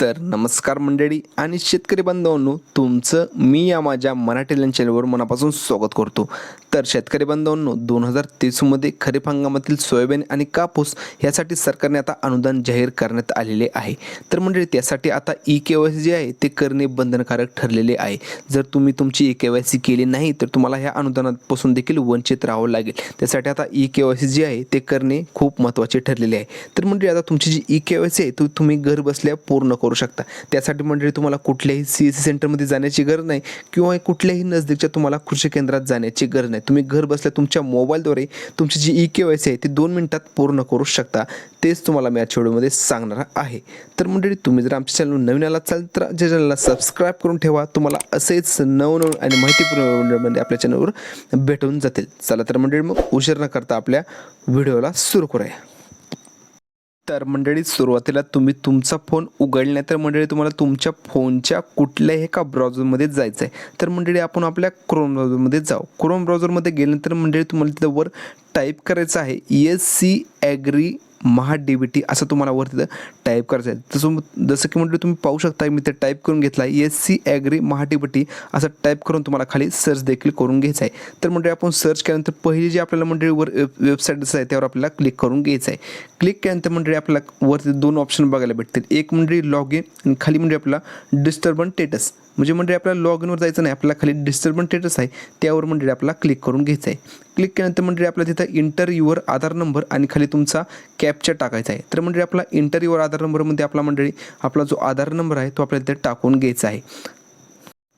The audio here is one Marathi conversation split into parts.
तर नमस्कार मंडळी आणि शेतकरी बांधवांनो, तुमचं मी या माझ्या मराठी लर्न चॅनलवर मनापासून स्वागत करतो। तर शेतकरी बांधवांनो, 2023 मध्ये खरीप हंगामातील सोयाबीन आणि कापूस यासाठी सरकारने आता अनुदान जाहीर करण्यात आलेले आहे। तर मंडळी त्यासाठी आता ई-केवायसी जे आहे ते करणे बंधनकारक ठरलेले आहे। जर तुम्ही तुमची ई-केवायसी केली नाही तर तुम्हाला ह्या अनुदानापासून देखील वंचित राहावं लागेल। त्यासाठी आता ई-केवायसी जे आहे ते करणे खूप महत्त्वाचे ठरलेले आहे। तर मंडळी आता तुमची जी ई-केवायसी आहे तुम्ही घर बसल्या पूर्ण करू शकता। त्यासाठी मंडळी तुम्हाला कुठल्याही सीएससी सेंटरमध्ये जाण्याची गरज नाही किंवा कुठल्याही नजदीकच्या तुम्हाला कृषी केंद्रात जाण्याची गरज नाही। तुम्ही घर बसल्या तुमच्या मोबाईलद्वारे तुमची जी ई-केवायसी आहे ती 2 मिनिटात पूर्ण करू शकता। तेच तुम्हाला मी आजच्या व्हिडिओमध्ये सांगणार आहे। तर मंडळी तुम्ही जर आमच्या चॅनलवर नवीन आलात असाल तर चॅनलला सबस्क्राईब करून ठेवा। तुम्हाला असेच नवनवीन आणि माहितीपूर्ण व्हिडिओ आपल्या चॅनलवर भेटून जातील। चला तर मंडळी मग उशीर न करता आपल्या व्हिडिओला सुरू करूया। तर मंडळी सुरुवातीला तुम्ही तुमचा फोन उघडल्यानंतर मंडळी तुम्हाला तुमच्या फोनच्या कुठल्याही एका ब्राउझरमध्ये जायचं आहे। तर मंडळी आपण आपल्या क्रोम ब्राउझरमध्ये जाऊ। क्रोम ब्राउझरमध्ये गेल्यानंतर मंडळी तुम्हाला तिथं वर टाईप करायचं आहे SC ॲग्री महाडीबीटी असं तुम्हाला वर तिथं टाईप करायचं आहे। जसं की मंडळी तुम्ही पाहू शकता मी ते टाईप करून घेतला आहे SC ॲग्री महाडीबीटी असं टाईप करून तुम्हाला खाली सर्च देखील करून घ्यायचं आहे। तर मंडळी आपण सर्च केल्यानंतर पहिली जी आपल्याला मंडळी वर वेबसाईट दिसत आहे त्यावर आपल्याला क्लिक करून घ्यायचं आहे। क्लिक केल्यानंतर मंडळी आपल्याला वरती 2 ऑप्शन बघायला भेटतील। एक मंडळी लॉग इन आणि खाली मंडळी आपल्याला डिस्टर्बन्स स्टेटस म्हणजे मंडळी आपल्याला लॉग इनवर जायचं नाही, आपल्याला खाली डिस्टर्बन्स स्टेटस आहे त्यावर मंडळी आपल्याला क्लिक करून घ्यायचं आहे। क्लिक केल्यानंतर मंडळी आपल्याला तिथं इंटर युअर आधार नंबर आणि खाली तुमचा कॅप्चा टाकायचा आहे। तर मंडळी आपला इंटर युअर आधार नंबरमध्ये आपला मंडळी आपला जो आधार नंबर आहे तो आपल्याला तिथे टाकून घ्यायचा आहे।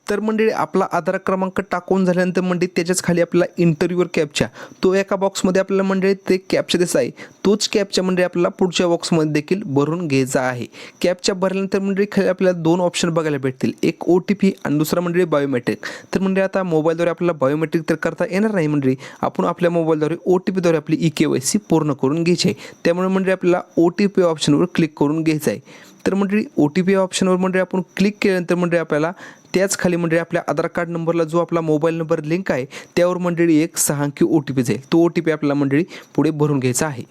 तर मंडळी आपला आधार क्रमांक टाकून झाल्यानंतर मंडळी त्याच्याच खाली आपला इंटरव्ह्यूवर कॅप्चा तो एका बॉक्समध्ये आपल्याला मंडळी ते कॅप्चा दिसत आहे तोच कॅप्चा मंडळी आपल्याला पुढच्या बॉक्समध्ये देखील भरून घ्यायचा आहे। कॅप्चा भरल्यानंतर मंडळी खाली आपल्याला 2 ऑप्शन बघायला भेटतील, एक OTP आणि दुसरा मंडळी बायोमेट्रिक। तर मंडळी आता मोबाईलद्वारे आपल्याला बायोमेट्रिक तर करता येणार नाही मंडळी, आपण आपल्या मोबाईलद्वारे OTPद्वारे आपली ई-केवायसी पूर्ण करून घ्यायची आहे। त्यामुळे मंडळी आपल्याला OTP ऑप्शनवर क्लिक करून घ्यायचं आहे। तर मंडळी OTP ऑप्शनवर मंडळी आपण क्लिक केल्यानंतर मंडळी आपल्याला त्याच खाली मंडळी आपल्या आधार कार्ड नंबरला जो आपला मोबाईल नंबर लिंक आहे त्यावर मंडळी एक 6 अंकी OTP जाईल, तो OTP आपल्याला मंडळी पुढे भरून घ्यायचा आहे।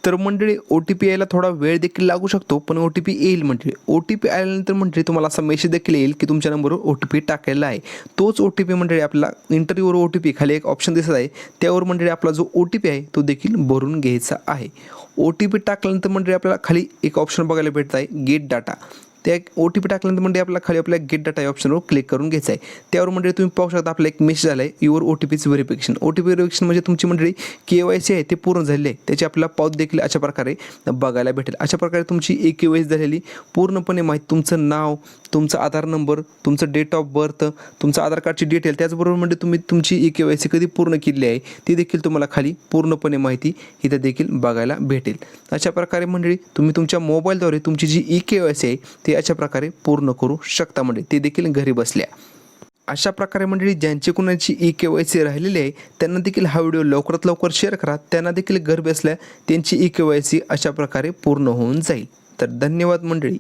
तर मंडळी OTP यायला थोडा वेळ देखील लागू शकतो पण OTP येईल। मंडळी OTP आल्यानंतर मंडळी तुम्हाला असा मेसेज देखील येईल की तुमच्या नंबरवर OTP टाकायला आहे। तोच OTP मंडळी आपल्याला इंटरव्ह्यूवर OTP खाली एक ऑप्शन दिसत आहे त्यावर मंडळी आपला जो OTP आहे तो देखील भरून घ्यायचा आहे। OTP टाकल्यानंतर मंडळी आपल्याला खाली एक ऑप्शन बघायला भेटत आहे गेट डाटा। त्या OTP टाकल्यानंतर म्हणजे आपल्याला खाली आपल्या गेट डाटा या ऑप्शनवर क्लिक करून घ्यायचं आहे। त्यावर म्हणजे तुम्ही पाहू शकता आपला एक मेसेज आला आहे युअर OTPचं व्हेरिफिकेशन। OTP व्हेरिफिकेशन म्हणजे तुमची मंडळी KYC आहे ते पूर्ण झालेली आहे, त्याची आपल्याला पावती देखील अशा प्रकारे बघायला भेटेल। अशा प्रकारे तुमची ई-केवायसी झालेली पूर्णपणे माहिती, तुमचं नाव, तुमचा आधार नंबर, तुमचं डेट ऑफ बर्थ, तुमचं आधार कार्डची डिटेल, त्याचबरोबर म्हणजे तुम्ही तुमची ई-केवायसी कधी पूर्ण केली आहे ती देखील तुम्हाला खाली पूर्णपणे माहिती इथं देखील बघायला भेटेल। अशा प्रकारे मंडळी तुम्ही तुमच्या मोबाईलद्वारे तुमची जी ई-केवायसी आहे ते अशा प्रकारे पूर्ण करू शकता मंडळी, ते देखील घरी बसल्या। अशा प्रकारे मंडळी ज्यांची कोणाची ई-केवायसी राहिलेली आहे त्यांना देखील हा व्हिडिओ लवकरात लवकर शेअर करा, त्यांना देखील घर बसल्या त्यांची ई-केवायसी अशा प्रकारे पूर्ण होऊन जाईल। तर धन्यवाद मंडळी।